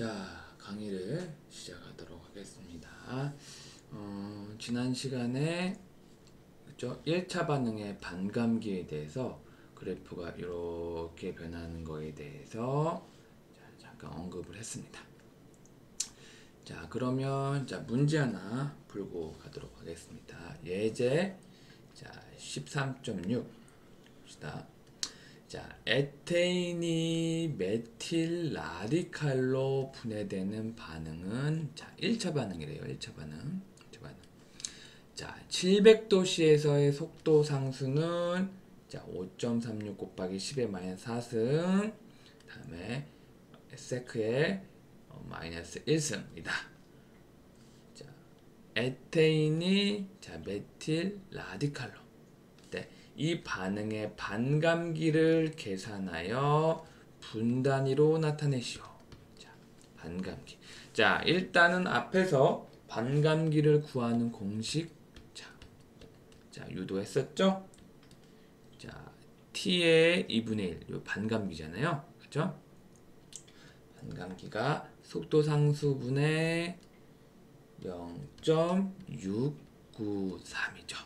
자, 강의를 시작하도록 하겠습니다. 지난 시간에 그죠? 1차 반응의 반감기에 대해서 그래프가 이렇게 변하는 거에 대해서 잠깐 언급을 했습니다. 자, 그러면 문제 하나 풀고 가도록 하겠습니다. 예제 13.6 봅시다. 자, 에테인이 메틸 라디칼로 분해되는 반응은 1차 반응이래요. 1차 반응. 자, 700도씨에서의 속도 상수는 5.36 곱하기 10의 마이너스 4승 다음에 세크의 마이너스 1승이다. 자, 에테인이 메틸 라디칼로 이 반응의 반감기를 계산하여 분단위로 나타내시오. 자, 반감기. 자, 일단은 앞에서 반감기를 구하는 공식 유도했었죠? 자, T의 2분의 1, 요 반감기잖아요. 그죠? 반감기가 속도 상수분의 0.693이죠.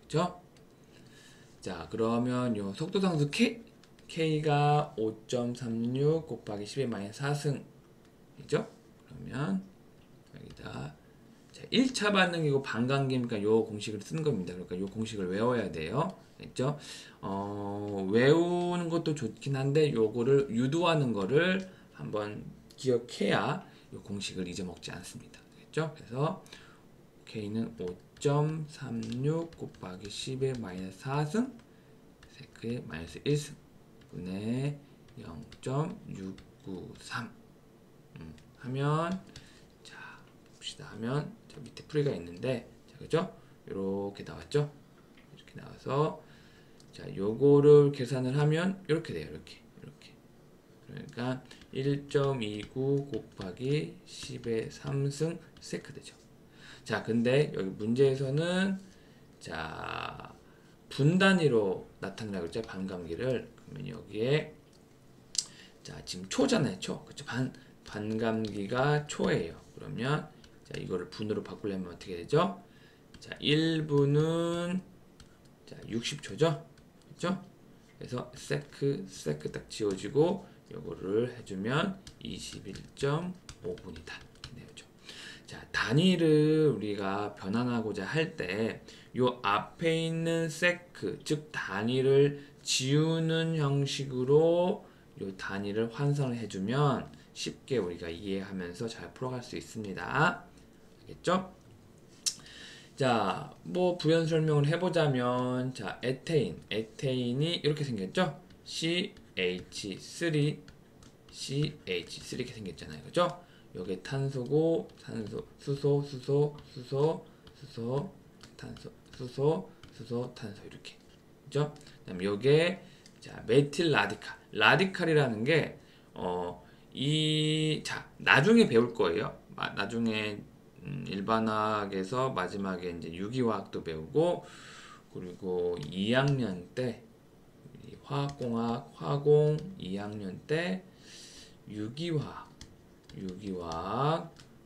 그죠? 자, 그러면 요 속도 상수 K가 5.36 곱하기 10의 마이너스 4승이죠? 그러면 여기다 1차 반응이고 반감기니까 요 공식을 쓰는 겁니다. 그러니까 요 공식을 외워야 돼요. 됐죠? 외우는 것도 좋긴 한데 요거를 유도하는 거를 한번 기억해야 요 공식을 잊어먹지 않습니다. 됐죠? 그래서 K는 5.36 곱하기 10의 마이너스 4승 세크의 마이너스 1승 분의 0.693 하면 봅시다. 하면 밑에 풀이가 있는데 그죠? 이렇게 나왔죠? 이렇게 나와서 요거를 계산을 하면 이렇게 돼요. 이렇게 그러니까 1.29 곱하기 10의 3승 세크 되죠. 자, 근데 여기 문제에서는 분단위로 나타내라고 했죠. 반감기를. 그러면 여기에 지금 초잖아요. 초. 그쵸? 반감기가 초예요. 그러면 이거를 분으로 바꾸려면 어떻게 되죠? 1분은 60초죠? 그죠? 그래서 세크 딱 지워지고 요거를 해주면 21.5분이다. 자, 단위를 우리가 변환하고자 할 때 요 앞에 있는 세크, 즉 단위를 지우는 형식으로 요 단위를 환산을 해주면 쉽게 우리가 이해하면서 잘 풀어갈 수 있습니다. 알겠죠? 자, 뭐 부연 설명을 해보자면 에테인이 이렇게 생겼죠? CH3 이렇게 생겼잖아요. 그죠? 여기 탄소고 수소, 탄소 이렇게. 그죠? 그다음에 요게 메틸 라디칼이라는 게 나중에 배울 거예요. 나중에 일반화학에서 마지막에 이제 유기화학도 배우고 그리고 2학년 때 화학공학 화공 2학년 때 유기화학 1, 2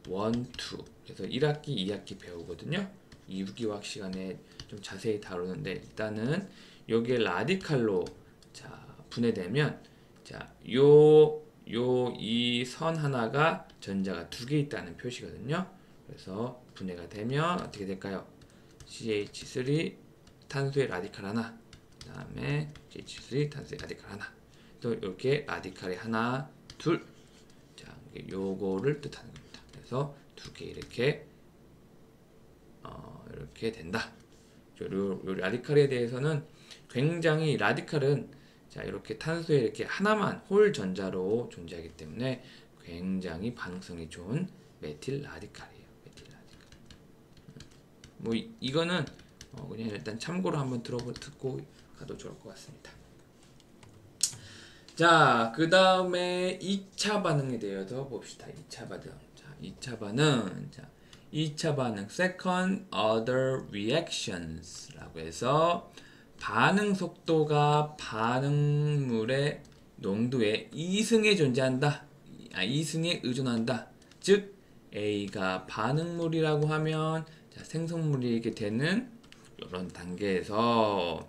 그래서 1학기, 2학기 배우거든요. 이 유기화학 시간에 좀 자세히 다루는데 일단은 여기에 라디칼로 분해되면 이 선 하나가 전자가 2개 있다는 표시거든요. 그래서 분해가 되면 어떻게 될까요? CH3 탄소의 라디칼 하나, 그 다음에 CH3 탄소의 라디칼 하나, 또 이렇게 라디칼이 하나, 둘, 요거를 뜻하는 겁니다. 그래서 2개 이렇게 된다. 요 라디칼에 대해서는 굉장히 라디칼은 이렇게 타수에 이렇게 하나만 홀 전자로 존재하기 때문에 굉장히 반응성이 좋은 메틸 라디칼이에요. 뭐 이거는 그냥 일단 참고로 한번 듣고 가도 좋을 것 같습니다. 자, 그 다음에 2차 반응에 대해서 봅시다. 2차 반응. 2차 반응, second order reactions 라고 해서 반응 속도가 반응물의 농도의 2승에 존재한다. 이승에 의존한다. 즉 A가 반응물이라고 하면 자, 생성물이 되는 이런 단계에서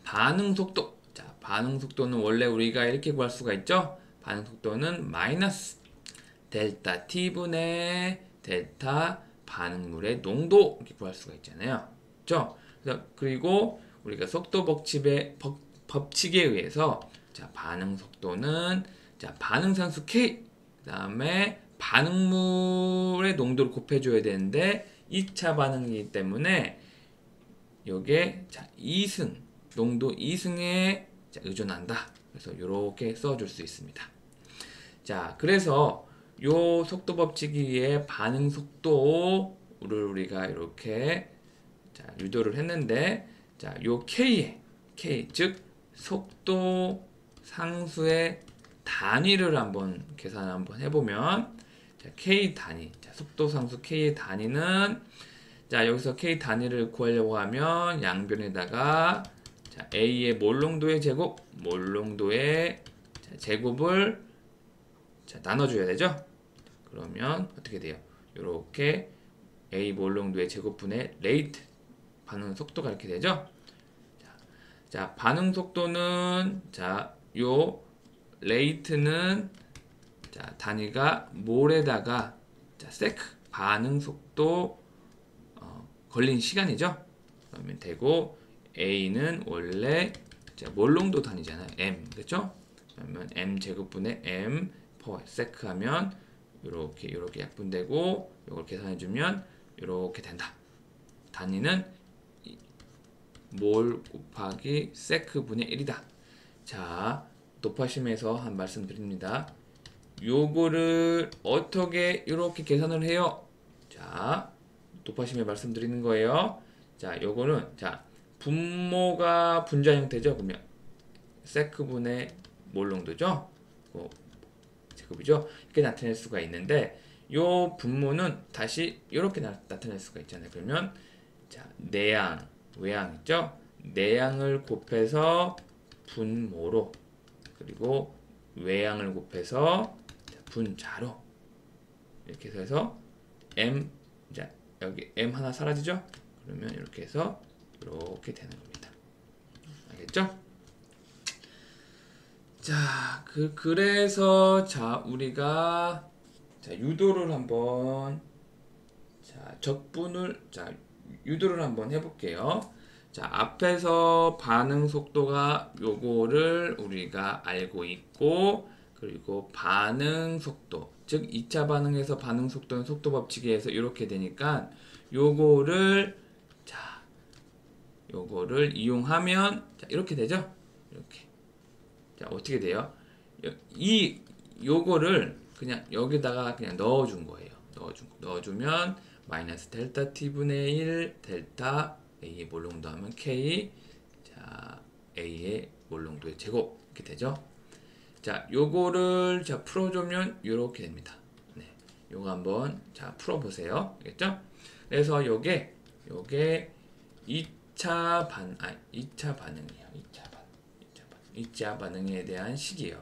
반응 속도. 자, 반응 속도는 원래 우리가 이렇게 구할 수가 있죠. 반응 속도는 마이너스 델타 T분의 델타 반응물의 농도 이렇게 구할 수가 있잖아요. 그렇죠? 그리고 우리가 속도 법칙에 의해서 자, 반응 속도는 자, 반응산수 K 그다음에 반응물의 농도를 곱해줘야 되는데 2차 반응이기 때문에 요게 자, 농도 2승에 의존한다. 그래서 이렇게 써줄 수 있습니다. 자, 그래서 요 속도 법칙에 반응 속도를 우리가 이렇게 자, 유도를 했는데 자, 요 K 즉 속도 상수의 단위를 한번 계산 한번 해보면 자, K 단위 자, 속도 상수 K의 단위는 자, 여기서 K 단위를 구하려고 하면 양변에다가 자, A의 몰농도의 제곱, 몰농도의 제곱을 자, 나눠줘야 되죠? 그러면 어떻게 돼요? 이렇게 A 몰농도의 제곱분의 레이트 반응 속도가 이렇게 되죠? 자, 반응 속도는 자, 요 레이트는 자, 단위가 몰에다가 자, 세크 반응 속도 걸린 시간이죠. 그러면 되고 A는 원래 자, 몰농도 단위잖아요. M 그렇죠? 그러면 M 제곱분의 M per sec 하면 이렇게 약분되고 이걸 계산해 주면 이렇게 된다. 단위는 몰 곱하기 세크분의 1이다. 자, 높아심에서 한 말씀 드립니다. 요거를 어떻게 이렇게 계산을 해요? 자, 높아심에 말씀드리는 거예요. 자, 요거는 자, 분모가 분자 형태죠. 그러면 세크분의 몰농도죠. 제곱이죠. 이렇게 나타낼 수가 있는데 요 분모는 다시 이렇게 나타낼 수가 있잖아요. 그러면 자, 내양, 외양 있죠? 내양을 곱해서 분모로 그리고 외양을 곱해서 분자로 이렇게 해서 M 자, 여기 M 하나 사라지죠? 그러면 이렇게 해서 이렇게 되는 겁니다. 알겠죠? 자, 그래서 자, 우리가 자, 유도를 한번 자, 유도를 한번 해볼게요. 자, 앞에서 반응 속도가 요거를 우리가 알고 있고 그리고 반응 속도 즉 2차 반응에서 반응 속도는 속도 법칙에 의해서 이렇게 되니까 요거를 이용하면 자, 이렇게 되죠? 이렇게. 자, 어떻게 돼요? 요거를 그냥 여기다가 그냥 넣어준 거예요. 넣어주면 마이너스 델타 t분의 1 델타 A의 몰농도 하면 K 자, A의 몰농도의 제곱 이렇게 되죠. 자, 요거를 자, 풀어주면 이렇게 됩니다. 네, 요거 한번 자, 풀어보세요. 알겠죠? 그래서 요게 2차 반응이에요. 2차 반응에 대한 식이에요.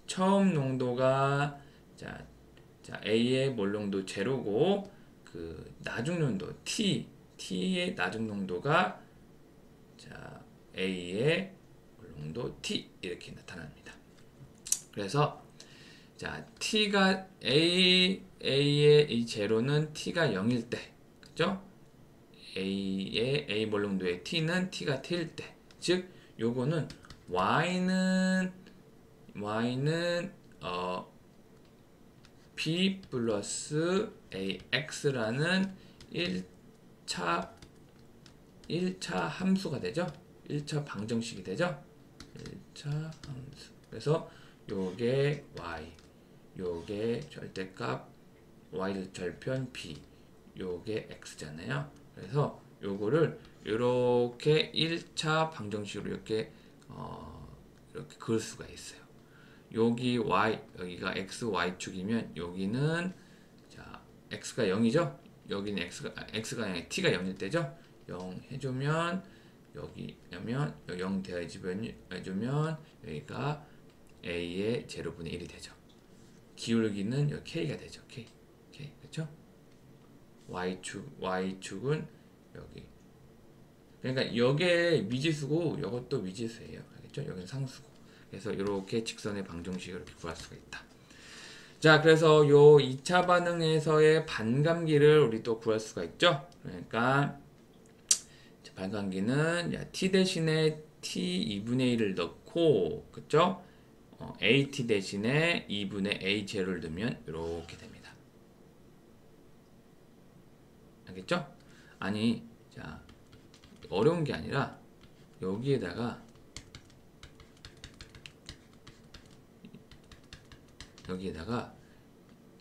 처음 농도가 자, A의 몰농도 제로고 그 나중 농도 T의 나중 농도가 자, A의 몰농도 T 이렇게 나타납니다. 그래서 자, T가 A의 이 제로는 T가 0일 때 그죠? A의 A 몰농도의 T는 T가 T일 때 즉 요거는 Y는 B 플러스 AX라는 1차 함수가 되죠. 1차 방정식이 되죠. 1차 함수. 그래서 요게 Y, 요게 절대값 Y 절편 B, 요게 X잖아요. 그래서 요거를 이렇게 1차 방정식으로 이렇게 그을 수가 있어요. 여기 Y, 여기가 X, Y축이면 여기는 자, X가 0이죠? 여기는 X가 아니라 T가 0일 때죠? 0 해주면 여기 0 대해주면 여기가 A의 제로분의 1이 되죠. 기울기는 여기 K가 되죠. K. 그렇죠? Y축은 여기. 그러니까 여기에 미지수고 이것도 미지수예요. 알겠죠? 여기는 상수고. 그래서 이렇게 직선의 방정식을 이렇게 구할 수가 있다. 자, 그래서 요 2차 반응에서의 반감기를 우리 또 구할 수가 있죠. 그러니까 반감기는 t 대신에 t 2분의 1을 넣고, 그쵸? at 대신에 2분의 a0를 넣으면 이렇게 됩니다. 알겠죠? 아니, 자, 어려운 게 아니라 여기에다가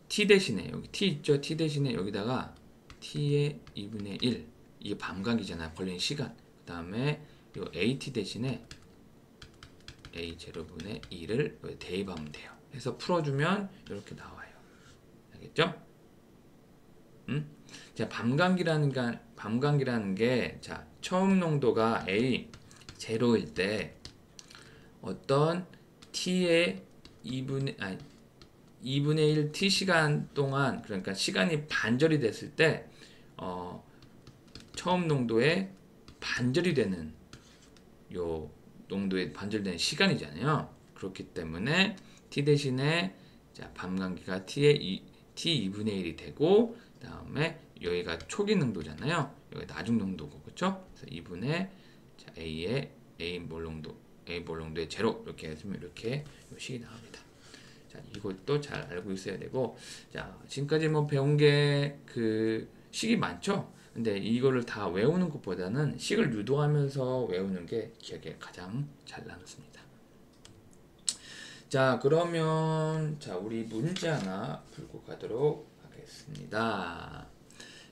t 대신에 여기 t 있죠? t 대신에 여기다가 t의 2분의 1 이게 반감기잖아요. 걸리는 시간. 그 다음에 요 at 대신에 a0분의 2를 대입하면 돼요. 해서 풀어주면 이렇게 나와요. 알겠죠? 자, 반감기라는 게 자, 처음 농도가 A 0일 때 어떤 t의 2분의 1 t 시간 동안, 그러니까 시간이 반절이 됐을 때 처음 농도에 반절이 되는 요 농도에 반절되는 시간이잖아요. 그렇기 때문에 t 대신에 자, 반감기가 t 2분의 1이 되고, 그 다음에 여기가 초기 농도잖아요. 여기 나중 농도고, 그쵸? 그래서 2분의 자, A 몰 농도의 제로 이렇게 해주면 이렇게 요 식이 나옵니다. 자, 이것도 잘 알고 있어야 되고, 자, 지금까지 뭐 배운 게 그 식이 많죠? 근데 이거를 다 외우는 것보다는 식을 유도하면서 외우는 게 기억에 가장 잘 남습니다. 자, 그러면 자, 우리 문제 하나 풀고 가도록 하겠습니다.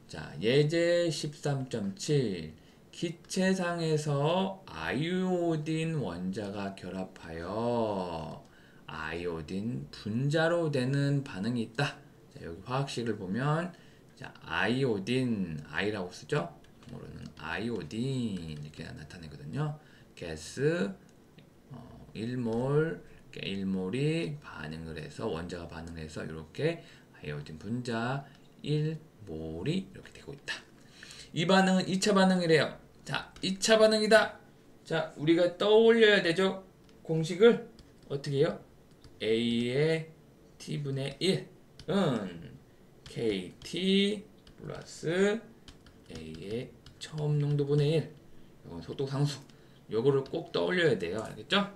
자, 예제 13.7 기체상에서 아이오딘 원자가 결합하여 아이오딘 분자로 되는 반응이 있다. 자, 여기 화학식을 보면 자, 아이오딘, I라고 쓰죠? 영어로는 아이오딘 이렇게 나타내거든요. 가스 1몰, 1몰이 반응을 해서 원자가 반응을 해서 이렇게 아이오딘 분자 1몰이 이렇게 되고 있다. 이 반응은 2차 반응이래요. 자, 2차 반응이다. 자, 우리가 떠올려야 되죠? 공식을 어떻게 해요? A의 T분의 1은 KT 플러스 A의 처음 농도분의 1. 이건 속도상수. 요거를 꼭 떠올려야 돼요. 알겠죠?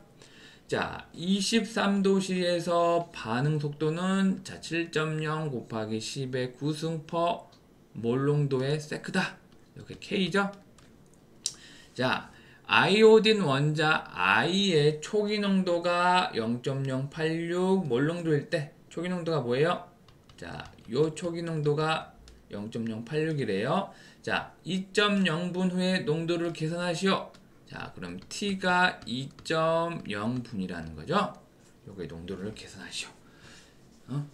자, 23도씨에서 반응 속도는 자, 7.0 곱하기 10의 9승 퍼 몰농도의 세크다. 이렇게 K죠? 자, 아이오딘 원자 I의 초기 농도가 0.086 몰농도일 때 초기 농도가 뭐예요? 자, 요 초기 농도가 0.086이래요. 자, 2.0분 후에 농도를 계산하시오. 자, 그럼 T가 2.0분이라는 거죠. 요거의 농도를 계산하시오.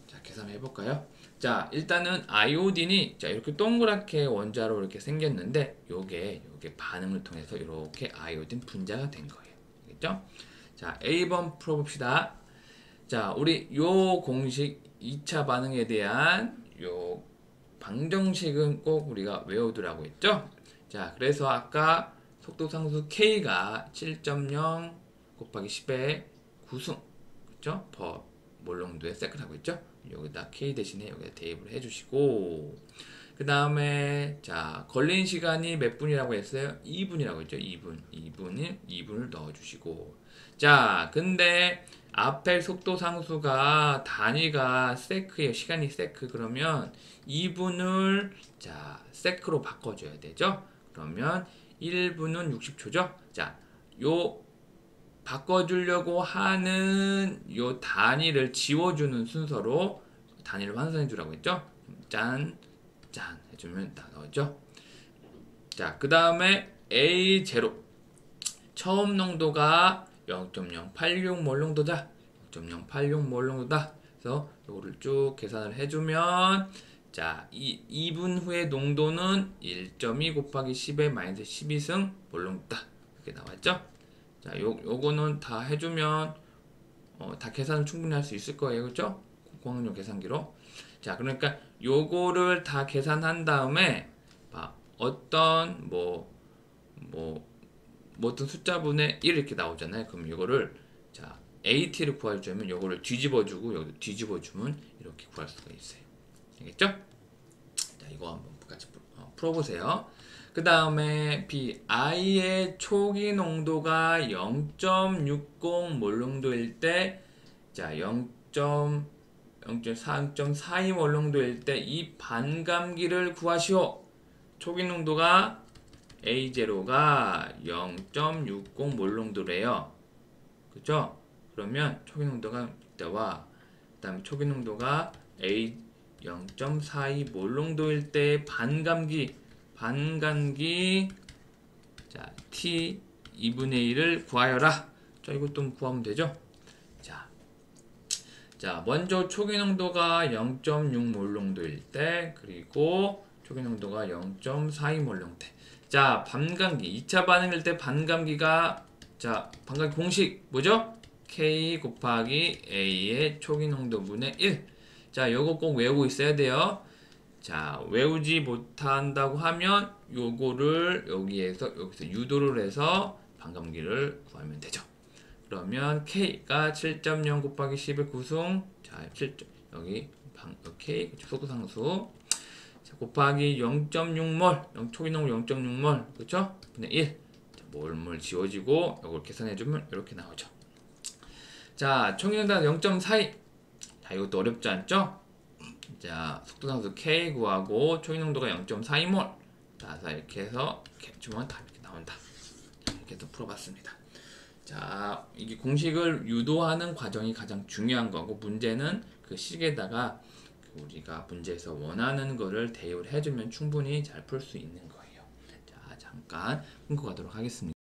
자, 계산해 볼까요? 자, 일단은 아이오딘이 자, 이렇게 동그랗게 원자로 이렇게 생겼는데 요게 반응을 통해서 이렇게 아이오딘 분자가 된 거예요. 알겠죠? 자, A번 풀어봅시다. 자, 우리 요 공식 2차 반응에 대한 요 방정식은 꼭 우리가 외워두라고 했죠? 자, 그래서 아까 속도상수 K가 7.0 곱하기 10의 9승, 그쵸? 퍼 몰농도의 세크라고 했죠? 여기다 K 대신에 여기다 대입을 해주시고, 그 다음에 자, 걸린 시간이 몇 분이라고 했어요? 2분이라고 했죠? 2분을 넣어주시고, 자, 근데 앞에 속도 상수가 단위가 세크예요. 시간이 세크. 그러면 2분을 자, 세크로 바꿔줘야 되죠? 그러면 1분은 60초죠? 자, 요 바꿔주려고 하는 요 단위를 지워주는 순서로 단위를 환산해 주라고 했죠? 짠, 짠 해주면 다 나오죠? 자, 그 다음에 A0 처음 농도가 0.086몰 농도다. 0.086몰 농도다. 그래서 요거를 쭉 계산을 해주면 자, 2분 후의 농도는 1.2 곱하기 10의 마이너스 12승 몰 농도다. 이렇게 나왔죠? 자, 요거는 다 해주면 다 계산을 충분히 할 수 있을 거예요. 그죠? 공학용 계산기로. 자, 그러니까 요거를 다 계산한 다음에 어떤 어떤 숫자분의 1 이렇게 나오잖아요. 그럼 이거를 자 AT를 구해주면 요거를 뒤집어주고 여기도 뒤집어주면 이렇게 구할 수가 있어요. 알겠죠? 자, 이거 한번 같이 풀어보세요. 그 다음에 B, I의 초기 농도가 0.60 몰 농도일 때, 자 0.4, 몰 농도일 때 이 반감기를 구하시오. 초기 농도가 A0가 0.60 몰 농도래요. 그죠? 그러면 초기 농도가 이때와 그 다음에 초기 농도가 A 0.42 몰 농도일 때 반감기 자 T 2분의 1을 구하여라. 자, 이것도 구하면 되죠? 자, 먼저 초기 농도가 0.6 몰 농도일 때, 그리고 초기 농도가 0.42 몰 농도. 자, 반감기 2차 반응일 때 반감기가 반감기 공식 뭐죠? K 곱하기 A의 초기 농도분의 1. 자, 요거 꼭 외우고 있어야 돼요. 자, 외우지 못한다고 하면 요거를 여기서 유도를 해서 반감기를 구하면 되죠. 그러면 K가 7.0 곱하기 10의 구승, 자, 7. 여기 K 속도상수, 자, 곱하기 0.6몰, 초기 농도 0.6몰, 그렇죠? 분의 1. 자, 몰 지워지고 이걸 계산해주면 이렇게 나오죠. 자, 초기 농도 0.42. 자, 이것도 어렵지 않죠? 자, 속도상수 K 구하고 초기 농도가 0.42몰. 자, 이렇게 해서 이렇게 주면 다 이렇게 나온다. 이렇게 해서 풀어봤습니다. 자, 이게 공식을 유도하는 과정이 가장 중요한 거고, 문제는 그 식에다가 우리가 문제에서 원하는 거를 대입을 해주면 충분히 잘 풀 수 있는 거예요. 자, 잠깐 끊고 가도록 하겠습니다.